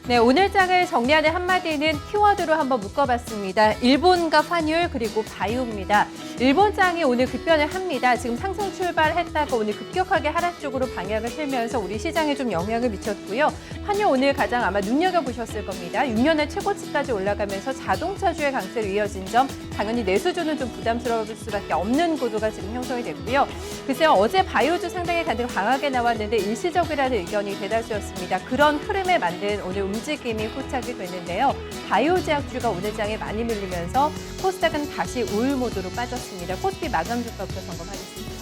네, 오늘 장을 정리하는 한마디는 키워드로 한번 묶어봤습니다. 일본과 환율 그리고 바이오입니다. 일본 장이 오늘 급변을 합니다. 지금 상승 출발했다가 오늘 급격하게 하락 쪽으로 방향을 틀면서 우리 시장에 좀 영향을 미쳤고요. 환율 오늘 가장 아마 눈여겨보셨을 겁니다. 6년의 최고치까지 올라가면서 자동차주의 강세로 이어진 점, 당연히 내수주는 좀 부담스러울 수밖에 없는 구도가 지금 형성이 됐고요. 글쎄요, 어제 바이오주 상당히 가장 강하게 나왔는데 일시적이라는 의견이 대다수였습니다. 그런 흐름에 맞는 오늘 움직임이 포착이 됐는데요. 바이오 제약주가 오늘 장에 많이 밀리면서 코스닥은 다시 우울 모드로 빠졌습니다. 코스피 마감 주가부터 점검하겠습니다.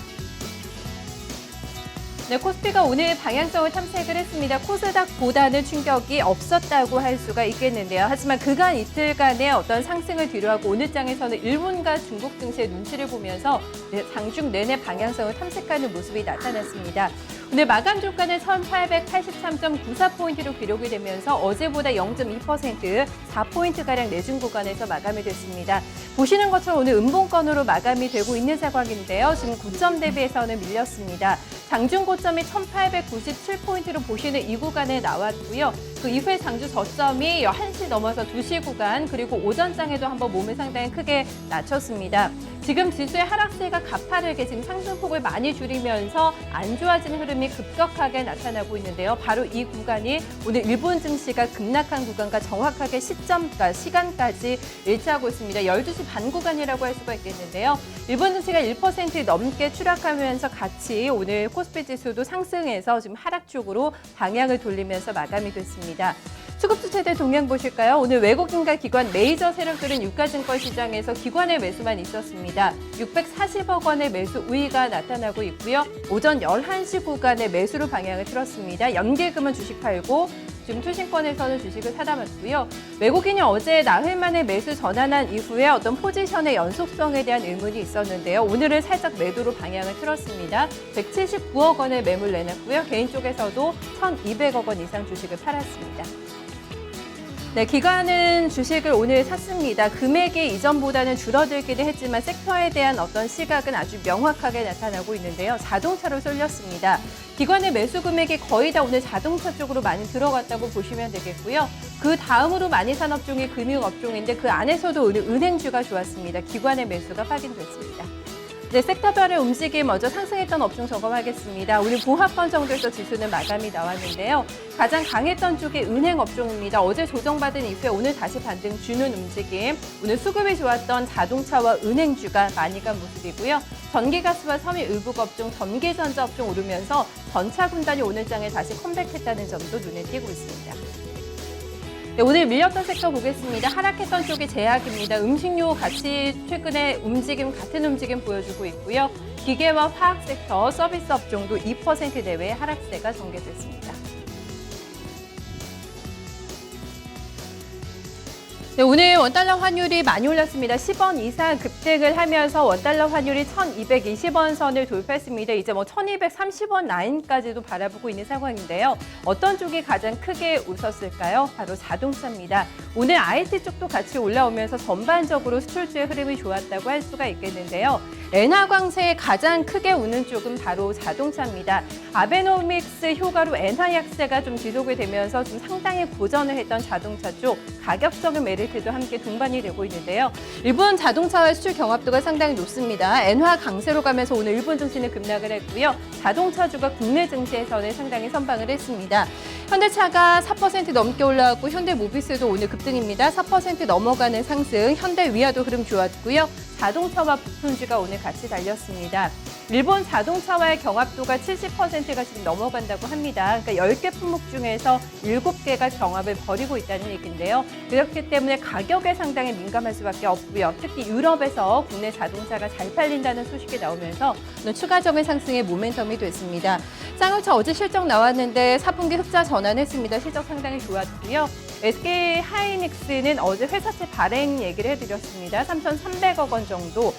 네, 코스피가 오늘 방향성을 탐색을 했습니다. 코스닥보다는 충격이 없었다고 할 수가 있겠는데요. 하지만 그간 이틀간의 어떤 상승을 뒤로하고 오늘 장에서는 일본과 중국 증시의 눈치를 보면서 장중 내내 방향성을 탐색하는 모습이 나타났습니다. 오늘 마감 주가는 1883.94포인트로 기록이 되면서 어제보다 0.2%, 4포인트가량 내준 구간에서 마감이 됐습니다. 보시는 것처럼 오늘 음봉권으로 마감이 되고 있는 상황인데요. 지금 고점 대비해서는 밀렸습니다. 장중 고점이 1897포인트로 보시는 이 구간에 나왔고요. 그 이후에 장주 저점이 1시 넘어서 2시 구간, 그리고 오전장에도 한번 몸을 상당히 크게 낮췄습니다. 지금 지수의 하락세가 가파르게 지금 상승폭을 많이 줄이면서 안 좋아지는 흐름이 급격하게 나타나고 있는데요. 바로 이 구간이 오늘 일본 증시가 급락한 구간과 정확하게 시간까지 일치하고 있습니다. 12시 반 구간이라고 할 수가 있겠는데요. 일본 증시가 1% 넘게 추락하면서 같이 오늘 코스피 지수도 상승해서 지금 하락 쪽으로 방향을 돌리면서 마감이 됐습니다. 수급주체들 동향 보실까요? 오늘 외국인과 기관 메이저 세력들은 유가증권 시장에서 기관의 매수만 있었습니다. 640억 원의 매수 우위가 나타나고 있고요. 오전 11시 구간에 매수로 방향을 틀었습니다. 연계금은 주식 팔고 지금 투신권에서는 주식을 사담았고요. 외국인이 어제 나흘 만에 매수 전환한 이후에 어떤 포지션의 연속성에 대한 의문이 있었는데요. 오늘은 살짝 매도로 방향을 틀었습니다. 179억 원의 매물 내놨고요. 개인 쪽에서도 1,200억 원 이상 주식을 팔았습니다. 네, 기관은 주식을 오늘 샀습니다. 금액이 이전보다는 줄어들기는 했지만 섹터에 대한 어떤 시각은 아주 명확하게 나타나고 있는데요. 자동차로 쏠렸습니다. 기관의 매수 금액이 거의 다 오늘 자동차 쪽으로 많이 들어갔다고 보시면 되겠고요. 그 다음으로 많이 산 업종이 금융업종인데 그 안에서도 오늘 은행주가 좋았습니다. 기관의 매수가 확인됐습니다. 네, 섹터별의 움직임 먼저 상승했던 업종 점검하겠습니다. 오늘 보합권 정도에서 지수는 마감이 나왔는데요. 가장 강했던 쪽이 은행 업종입니다. 어제 조정받은 이후에 오늘 다시 반등 주는 움직임. 오늘 수급이 좋았던 자동차와 은행주가 많이 간 모습이고요. 전기가스와 섬유 의복 업종, 전기전자 업종 오르면서 전차 군단이 오늘 장에 다시 컴백했다는 점도 눈에 띄고 있습니다. 네, 오늘 밀렸던 섹터 보겠습니다. 하락했던 쪽이 제약입니다. 음식료 같이 최근에 같은 움직임 보여주고 있고요. 기계와 화학 섹터, 서비스 업종도 2% 내외의 하락세가 전개됐습니다. 네, 오늘 원달러 환율이 많이 올랐습니다. 10원 이상 급등을 하면서 원달러 환율이 1220원 선을 돌파했습니다. 이제 1230원 라인까지도 바라보고 있는 상황인데요. 어떤 쪽이 가장 크게 웃었을까요? 바로 자동차입니다. 오늘 IT 쪽도 같이 올라오면서 전반적으로 수출주의 흐름이 좋았다고 할 수가 있겠는데요. 엔화광세에 가장 크게 우는 쪽은 바로 자동차입니다. 아베노믹스 효과로 엔화 약세가 좀 지속이 되면서 좀 상당히 고전을 했던 자동차 쪽 가격적인 메리트도 함께 동반이 되고 있는데요. 일본 자동차와 수출 경합도가 상당히 높습니다. 엔화 강세로 가면서 오늘 일본 증시는 급락을 했고요. 자동차주가 국내 증시에서는 상당히 선방을 했습니다. 현대차가 4% 넘게 올라왔고 현대모비스도 오늘 급등입니다. 4% 넘어가는 상승, 현대위아도 흐름 좋았고요. 자동차와 부품주가 오늘 같이 달렸습니다. 일본 자동차와의 경합도가 70%가 지금 넘어간다고 합니다. 그러니까 10개 품목 중에서 7개가 경합을 벌이고 있다는 얘기인데요. 그렇기 때문에 가격에 상당히 민감할 수밖에 없고요. 특히 유럽에서 국내 자동차가 잘 팔린다는 소식이 나오면서 추가적인 상승의 모멘텀이 됐습니다. 쌍용차 어제 실적 나왔는데 4분기 흑자 전환했습니다. 실적 상당히 좋았고요. SK 하이닉스는 어제 회사채 발행 얘기를 해드렸습니다. 3,300억 원 정도,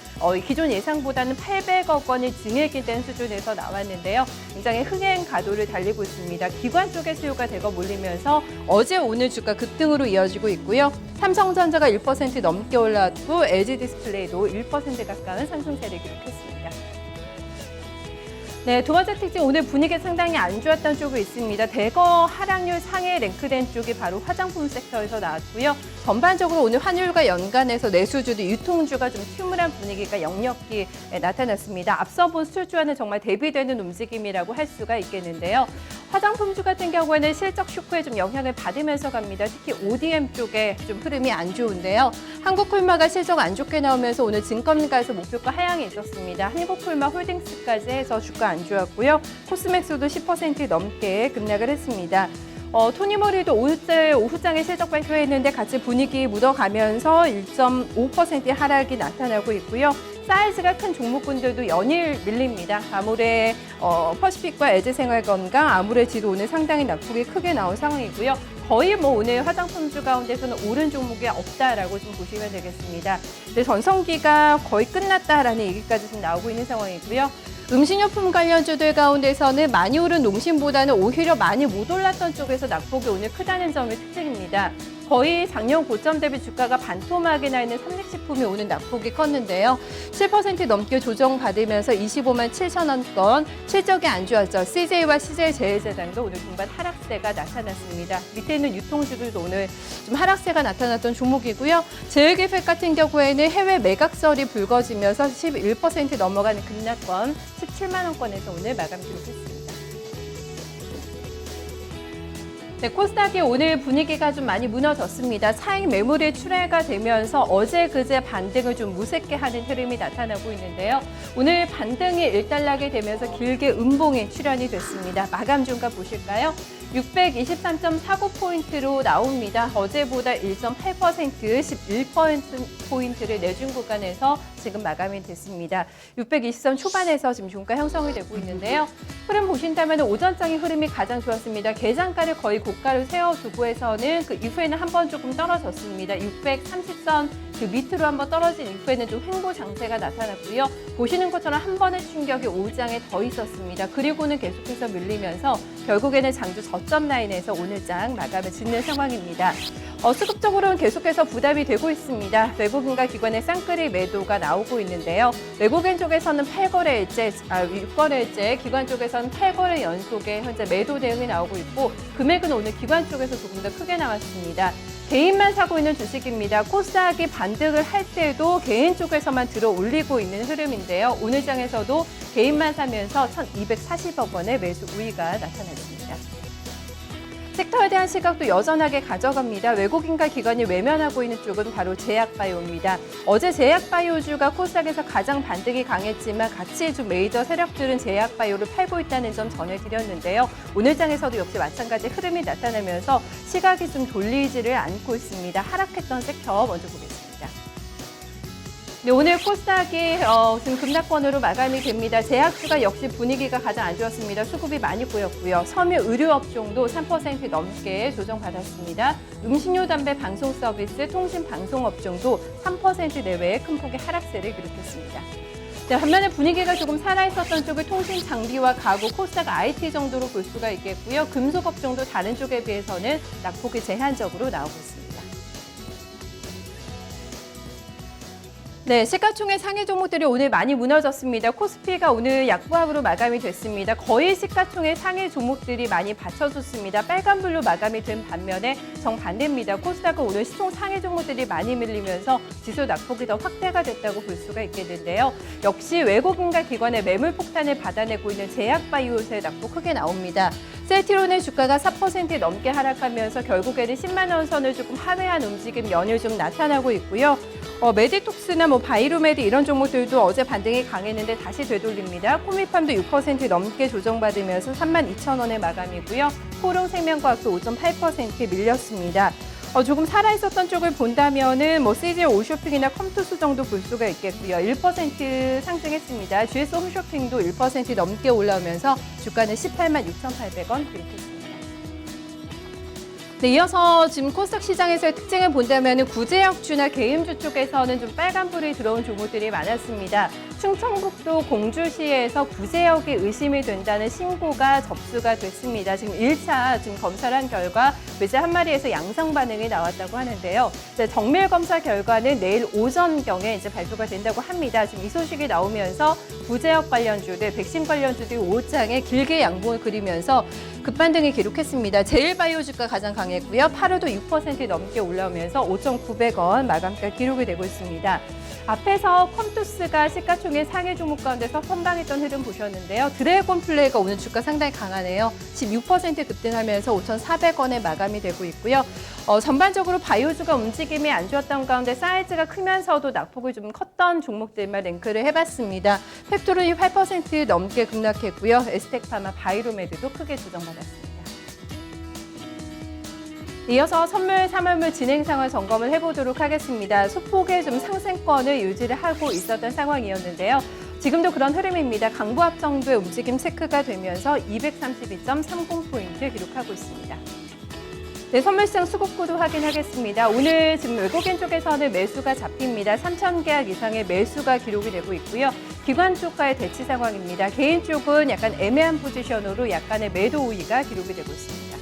기존 예상보다는 800억 원이 증액이 된 수준에서 나왔는데요. 굉장히 흥행 가도를 달리고 있습니다. 기관 쪽의 수요가 대거 몰리면서 어제 오늘 주가 급등으로 이어지고 있고요. 삼성전자가 1% 넘게 올랐고 LG 디스플레이도 1% 가까운 상승세를 기록했습니다. 네, 두 번째 특징 오늘 분위기 상당히 안 좋았던 쪽이 있습니다. 대거 하락률 상위에 랭크된 쪽이 바로 화장품 섹터에서 나왔고요. 전반적으로 오늘 환율과 연관해서 내수주도 유통주가 좀 튜물한 분위기가 역력히 나타났습니다. 앞서 본 수출주와는 정말 대비되는 움직임이라고 할 수가 있겠는데요. 화장품주 같은 경우에는 실적 쇼크에 좀 영향을 받으면서 갑니다. 특히 ODM 쪽에 좀 흐름이 안 좋은데요. 한국콜마가 실적 안 좋게 나오면서 오늘 증권가에서 목표가 하향이 있었습니다. 한국콜마 홀딩스까지 해서 주가 안 좋았고요. 코스맥스도 10% 넘게 급락을 했습니다. 토니모리도 오후장에 실적 발표했는데 같이 분위기 묻어가면서 1.5% 하락이 나타나고 있고요. 사이즈가 큰 종목군들도 연일 밀립니다. 아무래 퍼시픽과 에즈생활건강, 아무래지도 오늘 상당히 낙폭이 크게 나온 상황이고요. 거의 오늘 화장품주 가운데서는 오른 종목이 없다라고 좀 보시면 되겠습니다. 근데 전성기가 거의 끝났다라는 얘기까지 좀 나오고 있는 상황이고요. 음식료품 관련주들 가운데서는 많이 오른 농심보다는 오히려 많이 못 올랐던 쪽에서 낙폭이 오늘 크다는 점이 특징입니다. 거의 작년 고점 대비 주가가 반토막이 나 있는 삼lik식품이 오늘 낙폭이 컸는데요. 7% 넘게 조정받으면서 25만 7천 원권, 실적이 안 좋았죠. CJ와 CJ제일제당도 오늘 동반 하락세가 나타났습니다. 밑에 있는 유통주들도 오늘 좀 하락세가 나타났던 종목이고요. 제일기획 같은 경우에는 해외 매각설이 불거지면서 11% 넘어가는 급락권, 17만 원권에서 오늘 마감 기록했습니다. 네, 코스닥이 오늘 분위기가 좀 많이 무너졌습니다. 차익 매물이 출회가 되면서 어제 그제 반등을 좀 무색게 하는 흐름이 나타나고 있는데요. 오늘 반등이 일단락이 되면서 길게 음봉이 출현이 됐습니다. 마감 종가 보실까요? 623.49포인트로 나옵니다. 어제보다 1.8%, 11%포인트를 내준 구간에서 지금 마감이 됐습니다. 620선 초반에서 지금 종가 형성이 되고 있는데요. 흐름 보신다면 오전장의 흐름이 가장 좋았습니다. 개장가를 거의 고가를 세워두고 해서는 그 이후에는 한번 조금 떨어졌습니다. 630선 그 밑으로 한번 떨어진 이후에는 좀 횡보 장세가 나타났고요. 보시는 것처럼 한 번의 충격이 5장에 더 있었습니다. 그리고는 계속해서 밀리면서 결국에는 장주 저점 라인에서 오늘 장 마감을 짓는 상황입니다. 수급적으로는 계속해서 부담이 되고 있습니다. 외국인과 기관의 쌍끌이 매도가 나오고 있는데요. 외국인 쪽에서는 6거래일째, 기관 쪽에서는 8거래 연속의 현재 매도 대응이 나오고 있고 금액은 오늘 기관 쪽에서 조금 더 크게 나왔습니다. 개인만 사고 있는 주식입니다. 코스닥이 반등을 할 때도 개인 쪽에서만 들어 올리고 있는 흐름인데요. 오늘 장에서도 개인만 사면서 1,240억 원의 매수 우위가 나타났습니다. 섹터에 대한 시각도 여전하게 가져갑니다. 외국인과 기관이 외면하고 있는 쪽은 바로 제약바이오입니다. 어제 제약바이오주가 코스닥에서 가장 반등이 강했지만 같이 좀 메이저 세력들은 제약바이오를 팔고 있다는 점 전해드렸는데요. 오늘 장에서도 역시 마찬가지 흐름이 나타나면서 시각이 좀 돌리지를 않고 있습니다. 하락했던 섹터 먼저 보겠습니다. 네, 오늘 코스닥이 지금 급락권으로 마감이 됩니다. 제약주가 역시 분위기가 가장 안 좋았습니다. 수급이 많이 꼬였고요. 섬유 의료업종도 3% 넘게 조정받았습니다. 음식료, 담배, 방송 서비스, 통신 방송업종도 3% 내외의 큰 폭의 하락세를 기록했습니다. 네, 반면에 분위기가 조금 살아있었던 쪽을 통신 장비와 가구, 코스닥 IT 정도로 볼 수가 있겠고요. 금속업종도 다른 쪽에 비해서는 낙폭이 제한적으로 나오고 있습니다. 네, 시가총액 상위 종목들이 오늘 많이 무너졌습니다. 코스피가 오늘 약보합으로 마감이 됐습니다. 거의 시가총액 상위 종목들이 많이 받쳐줬습니다. 빨간불로 마감이 된 반면에 정반대입니다. 코스닥은 오늘 시총 상위 종목들이 많이 밀리면서 지수 낙폭이 더 확대가 됐다고 볼 수가 있겠는데요. 역시 외국인과 기관의 매물 폭탄을 받아내고 있는 제약바이오의 낙폭 크게 나옵니다. 셀트리온의 주가가 4% 넘게 하락하면서 결국에는 10만 원 선을 조금 하회한 움직임 연일 좀 나타나고 있고요. 메디톡스나 바이로메드 이런 종목들도 어제 반등이 강했는데 다시 되돌립니다. 코미팜도 6% 넘게 조정받으면서 32,000원의 마감이고요. 코롱생명과학도 5.8% 밀렸습니다. 조금 살아있었던 쪽을 본다면은 CJ 올쇼핑이나 컴투스 정도 볼 수가 있겠고요. 1% 상승했습니다. GS 홈쇼핑도 1% 넘게 올라오면서 주가는 18만 6,800원 기록했습니다. 네, 이어서 지금 코스닥 시장에서의 특징을 본다면 구제역주나 개임주 쪽에서는 좀 빨간불이 들어온 종목들이 많았습니다. 충청북도 공주시에서 구제역이 의심이 된다는 신고가 접수가 됐습니다. 지금 1차 지금 검사를 한 결과 매제 한 마리에서 양성 반응이 나왔다고 하는데요. 정밀 검사 결과는 내일 오전경에 발표가 된다고 합니다. 지금 이 소식이 나오면서 부재역 관련주들, 백신 관련주들이 5장에 길게 양봉을 그리면서 급반등을 기록했습니다. 제일바이오 주가 가장 강했고요. 8호도 6% 넘게 올라오면서 5,900원 마감가 기록이 되고 있습니다. 앞에서 컴투스가 시가총액 상위 종목 가운데서 선방했던 흐름 보셨는데요. 드래곤플레이가 오늘 주가 상당히 강하네요. 16% 급등하면서 5,400원에 마감이 되고 있고요. 전반적으로 바이오주가 움직임이 안 좋았던 가운데 사이즈가 크면서도 낙폭이 좀 컸던 종목들만 랭크를 해봤습니다. 팩토론이 8% 넘게 급락했고요. 에스텍파마, 바이로메드도 크게 조정받았습니다. 이어서 선물 3월물 진행 상황 점검을 해보도록 하겠습니다. 소폭의 좀 상승권을 유지를 하고 있었던 상황이었는데요. 지금도 그런 흐름입니다. 강보합 정도의 움직임 체크가 되면서 232.30포인트 기록하고 있습니다. 네, 선물시장 수급구도 확인하겠습니다. 오늘 지금 외국인 쪽에서는 매수가 잡힙니다. 3,000계약 이상의 매수가 기록이 되고 있고요. 기관 쪽과의 대치 상황입니다. 개인 쪽은 약간 애매한 포지션으로 약간의 매도 우위가 기록이 되고 있습니다.